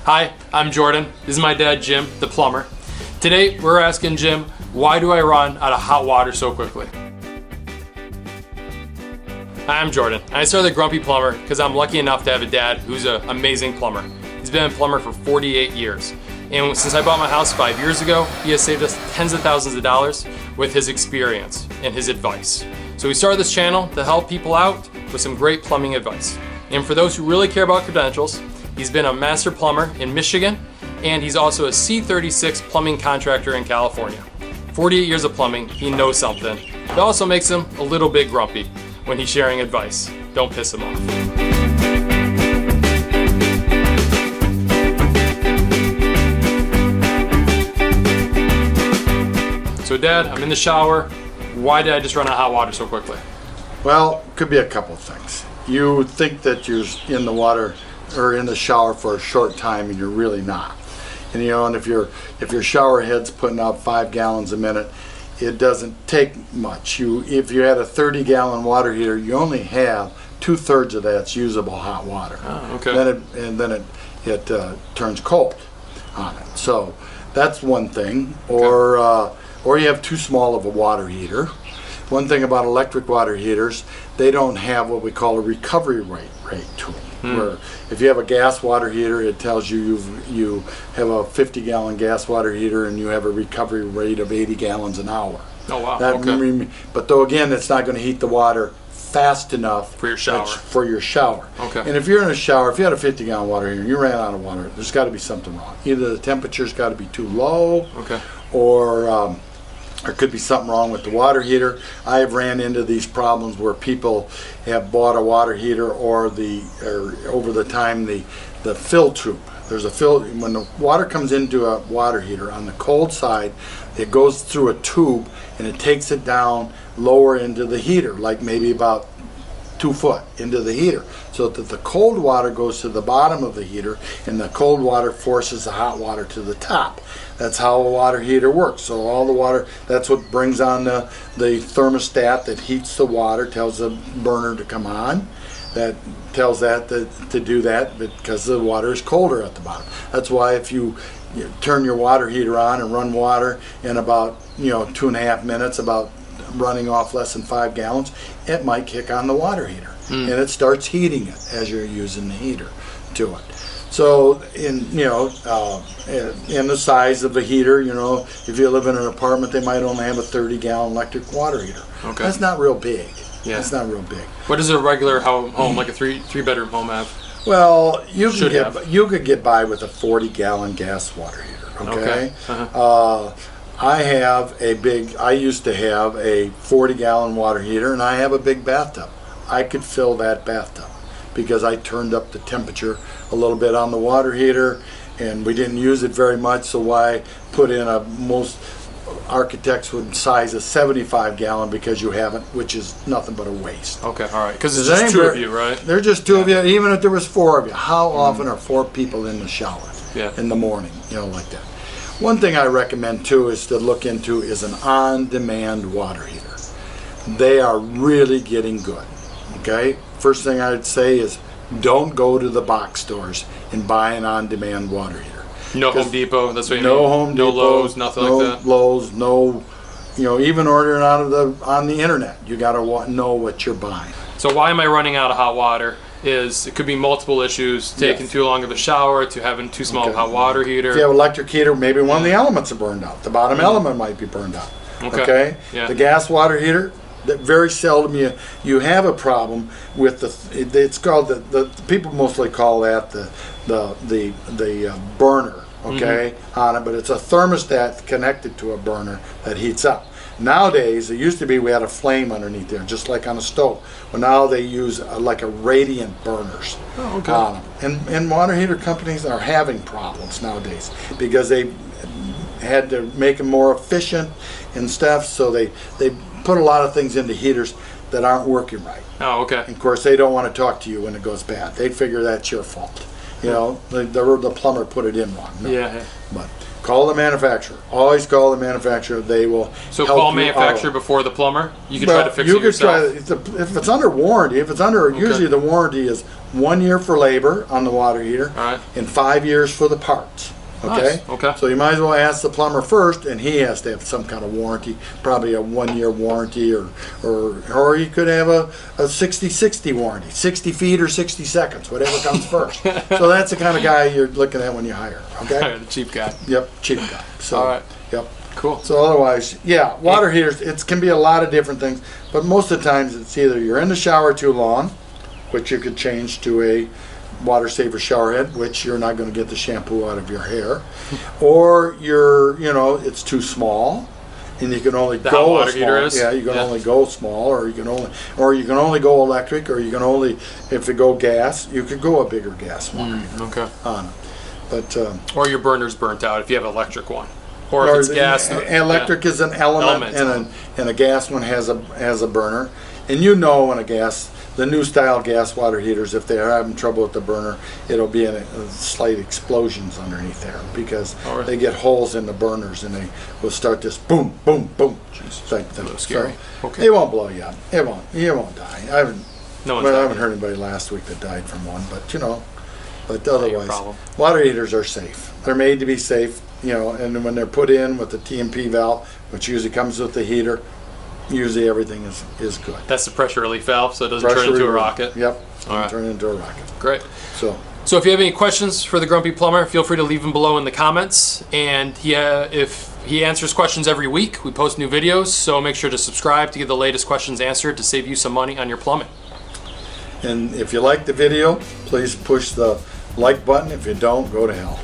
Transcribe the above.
Hi, I'm Jordan. This is my dad, Jim, the plumber. Today, we're asking Jim, why do I run out of hot water so quickly? Hi, I'm Jordan. I started Grumpy Plumber because I'm lucky enough to have a dad who's an amazing plumber. He's been a plumber for 48 years. And since I bought my house 5 years ago, he has saved us tens of thousands of dollars with his experience and his advice. So we started this channel to help people out with some great plumbing advice. And for those who really care about credentials, he's been a master plumber in Michigan, and he's also a C36 plumbing contractor in California. 48 years of plumbing, he knows something. It also makes him a little bit grumpy when he's sharing advice. Don't piss him off. So Dad, I'm in the shower. Why did I just run out of hot water so quickly? Well, could be a couple of things. You think that you're in the water or in the shower for a short time, and you're really not. And and if your shower head's putting out 5 gallons a minute, it doesn't take much. If you had a 30-gallon water heater, you only have 2/3 of that's usable hot water. Oh, okay. Then it turns cold on it. So that's one thing. Okay. Or you have too small of a water heater. One thing about electric water heaters, they don't have what we call a recovery rate to them. Where if you have a gas water heater, it tells you have a 50-gallon gas water heater and you have a recovery rate of 80 gallons an hour. Oh wow. Okay. But though again, it's not going to heat the water fast enough for your shower. Okay. And if you're in a shower, if you had a 50-gallon water heater and you ran out of water, there's got to be something wrong. Either the temperature's got to be too low, or there could be something wrong with the water heater. I have ran into these problems where people have bought a water heater or over the time the fill tube. There's a fill, when the water comes into a water heater on the cold side, it goes through a tube and it takes it down lower into the heater, like maybe about 2 foot into the heater, so that the cold water goes to the bottom of the heater and the cold water forces the hot water to the top. That's how a water heater works. So all the water, that's what brings on the thermostat that heats the water, tells the burner to come on. That tells that to do that because the water is colder at the bottom. That's why if you turn your water heater on and run water in about 2.5 minutes, about running off less than 5 gallons, it might kick on the water heater and it starts heating it as you're using the heater to it. So in the size of a heater, if you live in an apartment, they might only have a 30-gallon electric water heater. Okay. That's not real big. Yeah. That's not real big. What does a regular home, like a three-bedroom home, have? Well, you could get by with a 40-gallon gas water heater. Okay. I used to have a 40-gallon water heater, and I have a big bathtub. I could fill that bathtub because I turned up the temperature a little bit on the water heater, and we didn't use it very much, so why put in most architects would size a 75-gallon because you haven't, which is nothing but a waste. Okay, all right, because there's just 2 of you, right? There's just 2 of you, even if there was 4 of you. How often are 4 people in the shower in the morning, like that? One thing I recommend too is to look into is an on-demand water heater. They are really getting good. Okay, first thing I'd say is don't go to the box stores and buy an on-demand water heater. No Home Depot. That's what you mean. No Home Depot. No Lowe's. Nothing like that. No Lowe's. No, even ordering on the internet. You got to know what you're buying. So why am I running out of hot water? It could be multiple issues: taking too long of a shower, to having too small of a hot water heater. If you have an electric heater, maybe one of the elements are burned out. The bottom element might be burned out. Okay. Yeah. The gas water heater, that very seldom you have a problem with it's called the people mostly call that the burner, on it, but it's a thermostat connected to a burner that heats up. Nowadays, it used to be we had a flame underneath there, just like on a stove. Well, now they use like a radiant burners on them. And water heater companies are having problems nowadays because they had to make them more efficient and stuff, so they put a lot of things into heaters that aren't working right. Oh, okay. And of course, they don't want to talk to you when it goes bad. They figure that's your fault. The plumber put it in wrong. No. Yeah. But call the manufacturer. Always call the manufacturer. They will. So call manufacturer before the plumber. You can try to fix it yourself. If it's under warranty. If it's under, usually the warranty is 1 year for labor on the water heater, All right. and 5 years for the parts. Okay. Nice. Okay. So you might as well ask the plumber first, and he has to have some kind of warranty, probably a 1 year warranty, or you could have a 60-60 warranty, 60 feet or 60 seconds, whatever comes first. So that's the kind of guy you're looking at when you hire. Okay. The cheap guy. Yep, cheap guy. So, All right. Yep. Cool. So otherwise, yeah, water heaters, it can be a lot of different things, but most of the times it's either you're in the shower too long, which you could change to a water saver shower head, which you're not going to get the shampoo out of your hair, or it's too small, and you can only The hot go water small. heater is? Yeah, you can Yeah. only go small, or you can only go electric, or you can only, if you go gas, you could go a bigger gas water heater Okay. on it. But Or your burner's burnt out if you have an electric one, or if it's gas. Electric is an element, and a gas one has a burner. And when the new style gas water heaters, if they're having trouble with the burner, it'll be in slight explosions underneath there because really? they get holes in the burners and they will start this boom, boom, boom type thing. That's scary. So Okay. it won't blow you up. You won't die. I haven't No one's I died haven't yet. heard anybody last week that died from one, but your otherwise, problem. water heaters are safe. They're made to be safe, and when they're put in with the TMP valve, which usually comes with the heater, usually everything is good. That's the pressure relief valve, so it doesn't turn into a rocket. Yep. All right. Turn into a rocket. Great. So if you have any questions for the Grumpy Plumber, feel free to leave them below in the comments. And if he answers questions every week, we post new videos, so make sure to subscribe to get the latest questions answered to save you some money on your plumbing. and if you like the video, please push the like button. If you don't, go to hell.